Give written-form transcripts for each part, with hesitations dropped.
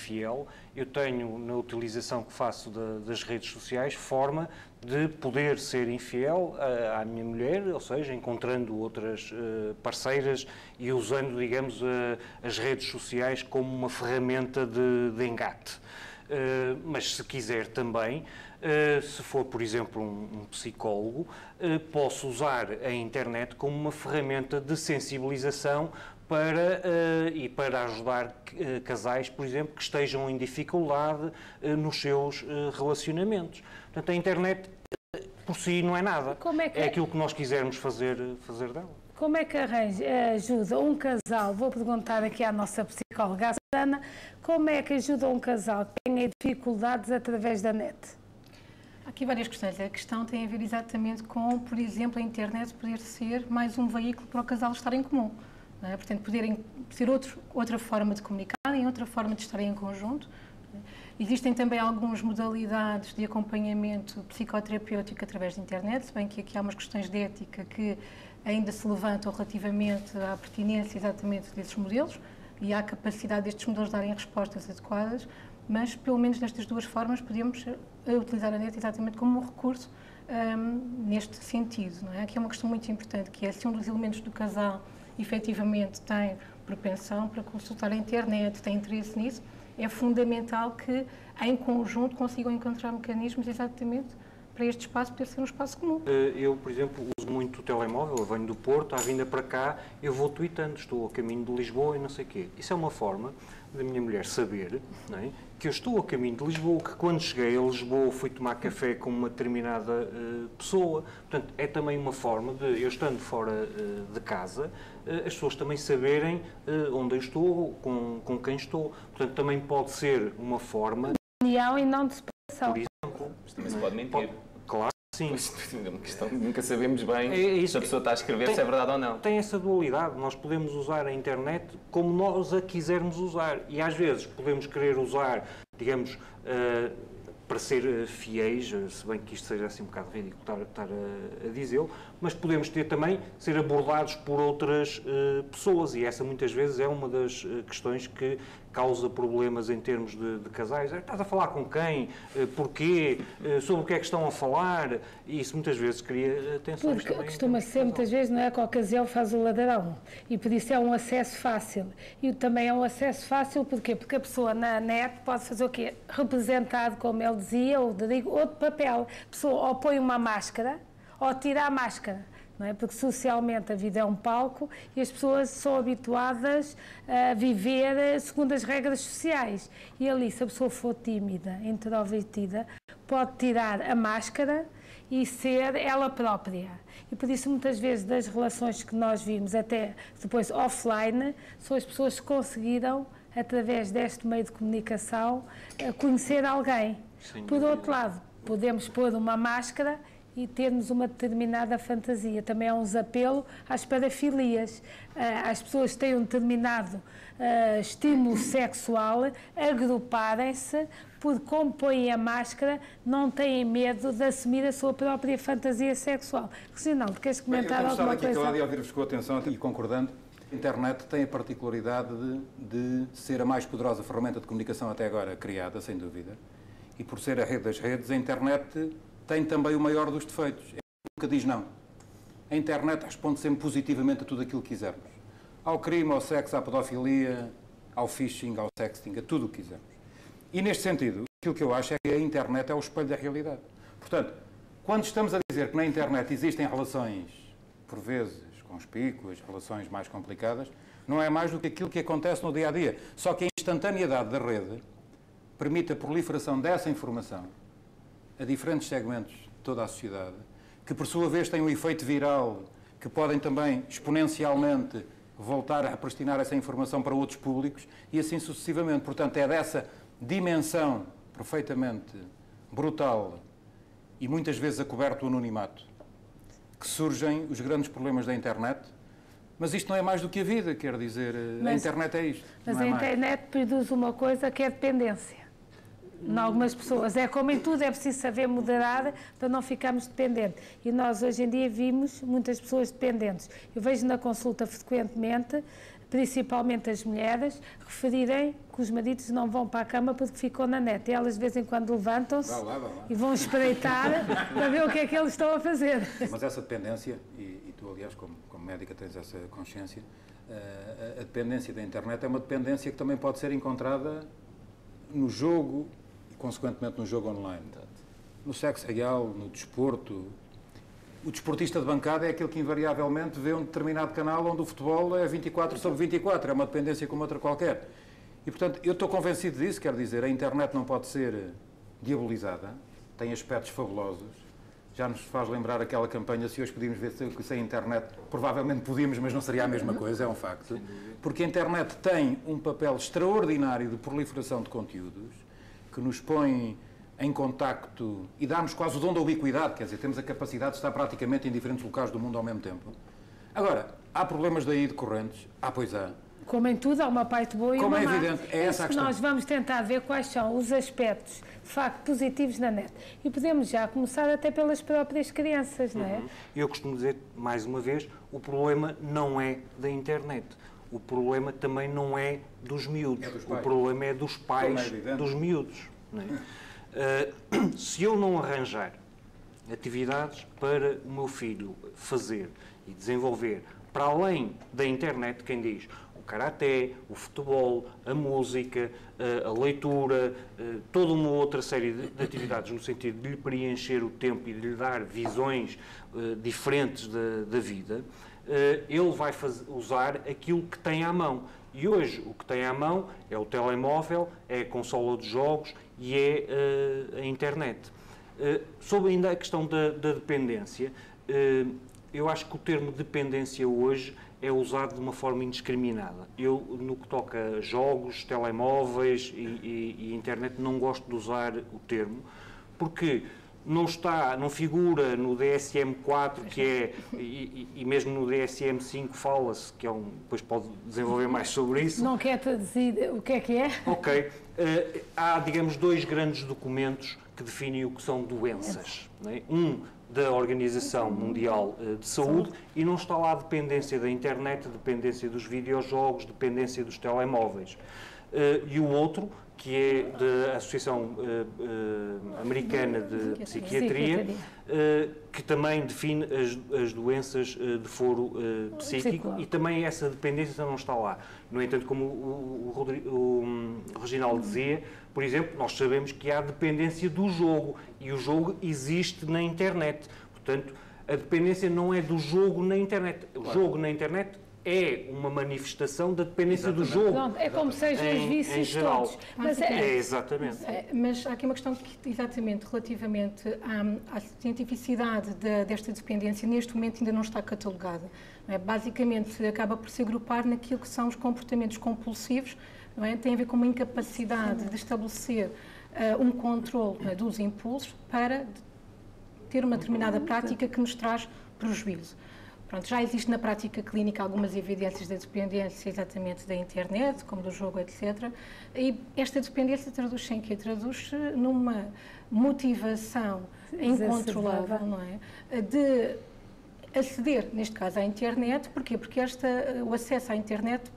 infiel, eu tenho, na utilização que faço das redes sociais, forma de poder ser infiel à minha mulher, ou seja, encontrando outras parceiras e usando, digamos, as redes sociais como uma ferramenta de engate. Mas se quiser também, se for, por exemplo, um psicólogo, posso usar a internet como uma ferramenta de sensibilização para ajudar casais, por exemplo, que estejam em dificuldade nos seus relacionamentos. Portanto, a internet por si não é nada. É aquilo que nós quisermos fazer dela. Como é que ajuda um casal? Vou perguntar aqui à nossa psicóloga, a Susana, como é que ajuda um casal que tenha dificuldades através da net? Há aqui várias questões. A questão tem a ver exatamente com, por exemplo, a internet poder ser mais um veículo para o casal estar em comum. Não é? Portanto, poderem ser outra forma de comunicarem, outra forma de estarem em conjunto. Existem também algumas modalidades de acompanhamento psicoterapêutico através da internet, se bem que aqui há umas questões de ética que ainda se levantam relativamente à pertinência exatamente desses modelos e à capacidade destes modelos darem respostas adequadas, mas pelo menos nestas duas formas podemos utilizar a net exatamente como um recurso neste sentido. Não é? Aqui é uma questão muito importante, que é se um dos elementos do casal efetivamente tem propensão para consultar a internet, tem interesse nisso, é fundamental que, em conjunto, consigam encontrar mecanismos exatamente para este espaço poder ser um espaço comum. Eu, por exemplo, uso muito o telemóvel, eu venho do Porto, à vinda para cá, eu vou tweetando, estou a caminho de Lisboa e não sei o quê. Isso é uma forma da minha mulher saber, não é, que eu estou a caminho de Lisboa, que quando cheguei a Lisboa fui tomar café com uma determinada pessoa. Portanto, é também uma forma de, eu estando fora de casa, as pessoas também saberem onde eu estou, com quem estou. Portanto, também pode ser uma forma... De união e não de separação. Por exemplo. Mas também se pode mentir. Claro. Sim. É uma questão que nunca sabemos bem se a pessoa está a escrever se é verdade ou não. Tem essa dualidade. Nós podemos usar a internet como nós a quisermos usar. E às vezes podemos querer usar, digamos, para ser fiéis, se bem que isto seja assim um bocado ridículo estar a dizê-lo, mas podemos também ser abordados por outras pessoas. E essa muitas vezes é uma das questões que causa problemas em termos de casais. Estás a falar com quem? Porquê? Sobre o que é que estão a falar? E isso muitas vezes cria tensões. Porque costuma ser, muitas vezes, não é que a ocasião faz o ladrão. E por isso é um acesso fácil. E também é um acesso fácil, porquê? Porque a pessoa na net pode fazer o quê? Representado, como ele dizia, ou digo, outro papel. A pessoa ou põe uma máscara, ou tira a máscara. Não é? Porque socialmente a vida é um palco e as pessoas são habituadas a viver segundo as regras sociais. E ali, se a pessoa for tímida, introvertida, pode tirar a máscara e ser ela própria. E por isso, muitas vezes, das relações que nós vimos até depois offline, são as pessoas que conseguiram, através deste meio de comunicação, conhecer alguém. Por outro lado, podemos pôr uma máscara e termos uma determinada fantasia. Também é um desapelo às parafilias. As pessoas têm um determinado estímulo sexual, agruparem-se, porque como põem a máscara, não têm medo de assumir a sua própria fantasia sexual. Reginaldo, queres comentar alguma coisa? Eu estava aqui calado e ouvir-vos com atenção e concordando. A internet tem a particularidade de ser a mais poderosa ferramenta de comunicação até agora criada, sem dúvida. E por ser a rede das redes, a internet tem também o maior dos defeitos. Nunca diz não. A internet responde sempre positivamente a tudo aquilo que quisermos. Ao crime, ao sexo, à pedofilia, ao phishing, ao sexting, a tudo o que quisermos. E neste sentido, aquilo que eu acho é que a internet é o espelho da realidade. Portanto, quando estamos a dizer que na internet existem relações, por vezes, conspícuas, relações mais complicadas, não é mais do que aquilo que acontece no dia-a-dia. Só que a instantaneidade da rede permite a proliferação dessa informação a diferentes segmentos de toda a sociedade, que por sua vez têm um efeito viral, que podem também exponencialmente voltar a repristinar essa informação para outros públicos e assim sucessivamente. Portanto, é dessa dimensão perfeitamente brutal e muitas vezes a coberto do anonimato que surgem os grandes problemas da internet. Mas isto não é mais do que a vida, quer dizer, a internet é isto. Mas a internet produz uma coisa que é dependência. Em algumas pessoas, é como em tudo, é preciso saber moderar para não ficarmos dependentes. E nós hoje em dia vimos muitas pessoas dependentes. Eu vejo na consulta frequentemente principalmente as mulheres, referirem que os maridos não vão para a cama porque ficam na net. E elas de vez em quando levantam-se e vão espreitar para ver o que é que eles estão a fazer. Mas essa dependência, e tu aliás como médica tens essa consciência, a dependência da internet é uma dependência que também pode ser encontrada no jogo e consequentemente no jogo online. No sexo real, no desporto. O desportista de bancada é aquele que invariavelmente vê um determinado canal onde o futebol é 24/24, é uma dependência como outra qualquer. E, portanto, eu estou convencido disso, quero dizer, a internet não pode ser diabolizada, tem aspectos fabulosos, já nos faz lembrar aquela campanha, se hoje podíamos ver sem internet, provavelmente podíamos, mas não seria a mesma coisa, é um facto, porque a internet tem um papel extraordinário de proliferação de conteúdos, que nos põe em contacto e dá-nos quase o dom da ubiquidade, quer dizer, temos a capacidade de estar praticamente em diferentes locais do mundo ao mesmo tempo. Agora, há problemas daí decorrentes? Pois há. Como em tudo, há uma parte boa e uma má. Como é evidente, é essa a questão. Nós vamos tentar ver quais são os aspectos, de facto, positivos na net. E podemos já começar até pelas próprias crianças, não é? Eu costumo dizer, mais uma vez, o problema não é da internet. O problema também não é dos miúdos. O problema é dos pais dos miúdos. Não é? Se eu não arranjar atividades para o meu filho fazer e desenvolver, para além da internet, quem diz o karaté, o futebol, a música, a leitura, toda uma outra série de atividades no sentido de lhe preencher o tempo e de lhe dar visões diferentes da vida, ele vai usar aquilo que tem à mão. E hoje o que tem à mão é o telemóvel, é a consola de jogos e é a internet. Sobre ainda a questão da dependência, eu acho que o termo dependência hoje é usado de uma forma indiscriminada. Eu, no que toca a jogos, telemóveis e internet, não gosto de usar o termo, porque não figura no DSM-4, que é, e mesmo no DSM-5 fala-se, que é depois pode desenvolver mais sobre isso. Não quer dizer o que é? Ok. Há, digamos, dois grandes documentos que definem o que são doenças. Não é? Da Organização Mundial de Saúde, e não está lá a dependência da internet, a dependência dos videojogos, a dependência dos telemóveis. E o outro, que é da Associação Americana de Psiquiatria, que também define as doenças de foro psíquico, e também essa dependência não está lá. No entanto, como o Reginaldo dizia, por exemplo, nós sabemos que há dependência do jogo, e o jogo existe na internet. Portanto, a dependência não é do jogo na internet. O jogo na internet é uma manifestação da dependência do jogo. Pronto, é como sejam os vícios todos. Mas exatamente. Mas há aqui uma questão que, exatamente, relativamente à cientificidade desta dependência, neste momento ainda não está catalogada. Não é? Basicamente, acaba por se agrupar naquilo que são os comportamentos compulsivos, não é? Tem a ver com uma incapacidade de estabelecer um controle, não é, dos impulsos para ter uma determinada prática que nos traz prejuízo. Pronto, já existe na prática clínica algumas evidências da dependência exatamente da internet, como do jogo, etc. E esta dependência traduz-se em quê? Traduz-se numa motivação incontrolável, não é? De aceder, neste caso, à internet. Porquê? Porque o acesso à internet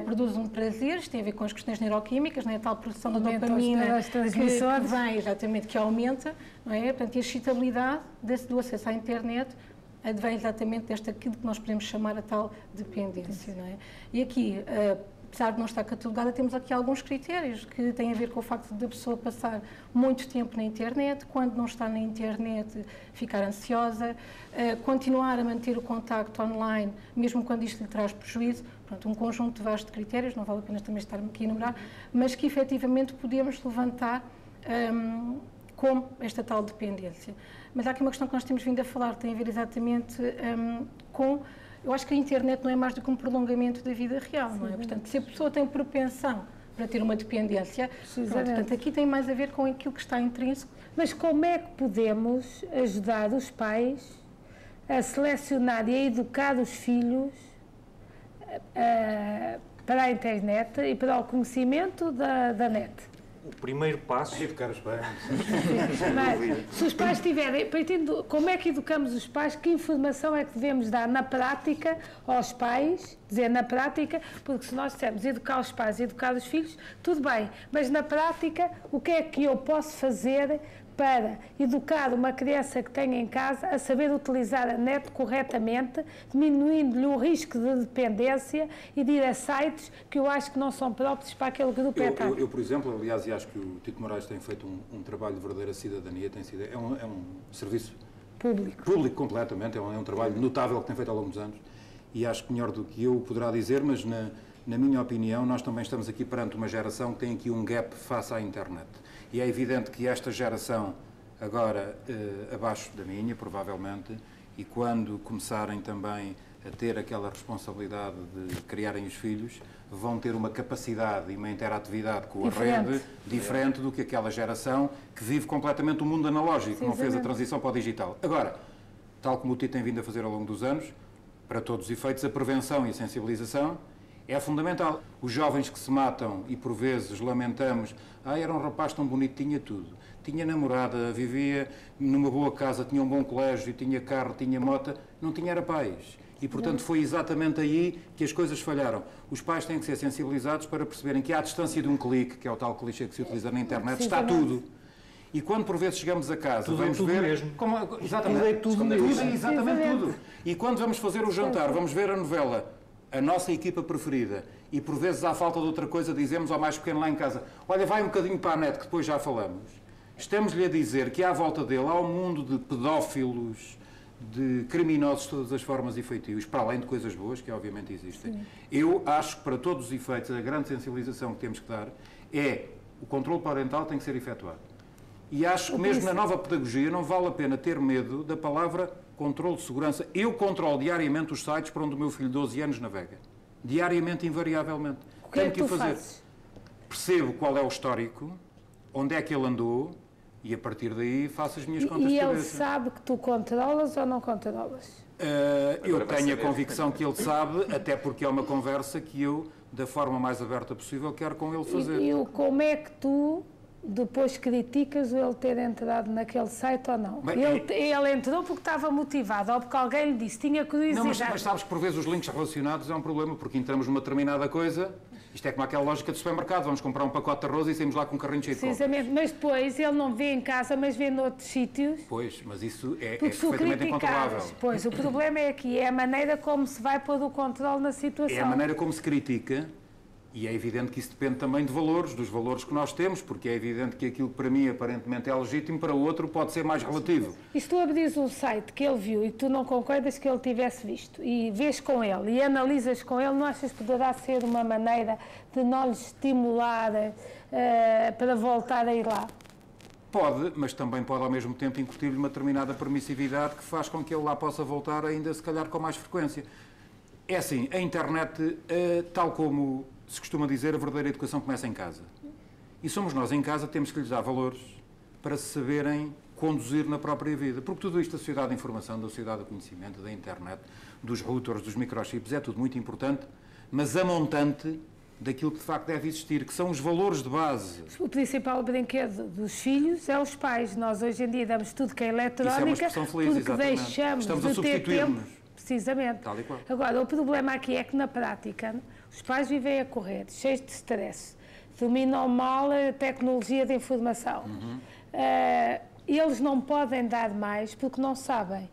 produz um prazer, isto tem a ver com as questões neuroquímicas, não é? A tal produção da dopamina que vem, exatamente, que aumenta, não é? Portanto, e a excitabilidade do acesso à internet advém exatamente aquilo que nós podemos chamar a tal dependência, não é? E aqui, apesar de não estar catalogada, temos aqui alguns critérios que têm a ver com o facto de a pessoa passar muito tempo na internet, quando não está na internet ficar ansiosa, continuar a manter o contacto online, mesmo quando isto lhe traz prejuízo. Pronto, um conjunto vasto de critérios, não vale a pena também estar aqui a enumerar, mas que efetivamente podemos levantar como esta tal dependência. Mas há aqui uma questão que nós temos vindo a falar, tem a ver exatamente com... Eu acho que a internet não é mais do que um prolongamento da vida real, não é? Portanto, se a pessoa tem propensão para ter uma dependência, portanto, aqui tem mais a ver com aquilo que está intrínseco. Mas como é que podemos ajudar os pais a selecionar e a educar os filhos para a internet e para o conhecimento da net? o primeiro passo... Educar os pais. Mas, se os pais tiverem... Como é que educamos os pais? Que informação é que devemos dar na prática aos pais? Dizer na prática, porque se nós dissermos educar os pais e educar os filhos, tudo bem. Mas na prática, o que é que eu posso fazer para educar uma criança que tenha em casa a saber utilizar a net corretamente, diminuindo-lhe o risco de dependência e de ir a sites que eu acho que não são próprios para aquele grupo etário. Eu, por exemplo, aliás, e acho que o Tito Moraes tem feito um trabalho de verdadeira cidadania, é um serviço público completamente, é um trabalho notável que tem feito ao longo dos anos, e acho que melhor do que eu poderá dizer, mas na minha opinião, nós também estamos aqui perante uma geração que tem aqui um gap face à internet. E é evidente que esta geração, agora abaixo da minha, provavelmente, e quando começarem também a ter aquela responsabilidade de criarem os filhos, vão ter uma capacidade e uma interatividade com a rede diferente do que aquela geração que vive completamente o mundo analógico, não fez a transição para o digital. Agora, tal como o Tito tem vindo a fazer ao longo dos anos, para todos os efeitos, a prevenção e a sensibilização é fundamental. Os jovens que se matam e por vezes lamentamos, era um rapaz tão bonito, tinha tudo. Tinha namorada, vivia numa boa casa, tinha um bom colégio, tinha carro, tinha moto, não tinha era pais. E, portanto, foi exatamente aí que as coisas falharam. Os pais têm que ser sensibilizados para perceberem que à distância de um clique, que é o tal clichê que se utiliza na internet, está tudo. E quando por vezes chegamos a casa, vamos ver... Mesmo. Exatamente. Tudo mesmo. Exatamente tudo. E quando vamos fazer o jantar, vamos ver a novela, a nossa equipa preferida, e por vezes à falta de outra coisa dizemos ao mais pequeno lá em casa, olha, vai um bocadinho para a net, que depois já falamos. Estamos-lhe a dizer que à volta dele há um mundo de pedófilos, de criminosos de todas as formas e feitios, para além de coisas boas, que obviamente existem. Sim. Eu acho que para todos os efeitos, a grande sensibilização que temos que dar é o controle parental tem que ser efetuado. E acho que mesmo na nova pedagogia não vale a pena ter medo da palavra controle de segurança. Eu controlo diariamente os sites para onde o meu filho de 12 anos navega. Diariamente, invariavelmente. O que é que tu fazes? Percebo qual é o histórico, onde é que ele andou e a partir daí faço as minhas contas de cabeça. E ele sabe que tu controlas ou não controlas? Eu tenho a convicção que ele sabe, até porque é uma conversa que eu, da forma mais aberta possível, quero com ele fazer. E como é que tu depois criticas ele ter entrado naquele site ou não? Bem, ele entrou porque estava motivado ou porque alguém lhe disse, tinha curiosidade. Não, mas sabes que por vezes os links relacionados é um problema, porque entramos numa determinada coisa, isto é como aquela lógica de supermercado, vamos comprar um pacote de arroz e saímos lá com um carrinho cheio de compras. Precisamente, mas depois ele não vê em casa, mas vê noutros sítios. Pois, mas isso é perfeitamente incontrolável. Pois, o problema é que é a maneira como se vai pôr o controle na situação. É a maneira como se critica. E é evidente que isso depende também de valores, dos valores que nós temos, porque é evidente que aquilo que para mim aparentemente é legítimo, para o outro pode ser mais relativo. E se tu abris um site que ele viu e tu não concordas que ele tivesse visto, e vês com ele e analisas com ele, não achas que poderá ser uma maneira de não lhe estimular para voltar a ir lá? Pode, mas também pode ao mesmo tempo incutir-lhe uma determinada permissividade que faz com que ele lá possa voltar ainda se calhar com mais frequência. É assim, a internet, tal como se costuma dizer, a verdadeira educação começa em casa. E somos nós em casa que temos que lhes dar valores para se saberem conduzir na própria vida. Porque tudo isto, da sociedade da informação, da sociedade do conhecimento, da internet, dos routers, dos microchips, é tudo muito importante, mas a montante daquilo que de facto deve existir, que são os valores de base. O principal brinquedo dos filhos é os pais. Nós hoje em dia damos tudo que é eletrónica, isso é uma expressão feliz, porque exatamente. Deixamos Estamos a de ter tempo. Precisamente. Tal e qual. Agora, o problema aqui é que, na prática, os pais vivem a correr, cheios de stress, dominam mal a tecnologia de informação. Eles não podem dar mais porque não sabem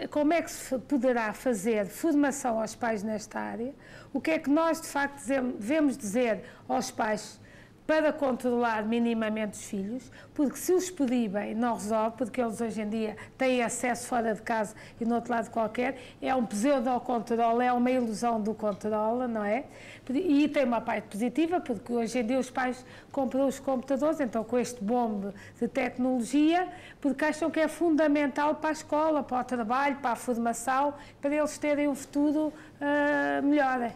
como é que se poderá fazer formação aos pais nesta área, o que é que nós, de facto, devemos dizer aos pais para controlar minimamente os filhos, porque se os proíbem não resolve, porque eles hoje em dia têm acesso fora de casa e no outro lado qualquer, é um pseudo-controle, é uma ilusão do controle, não é? E tem uma parte positiva, porque hoje em dia os pais compram os computadores, então com este bombe de tecnologia, porque acham que é fundamental para a escola, para o trabalho, para a formação, para eles terem um futuro melhor.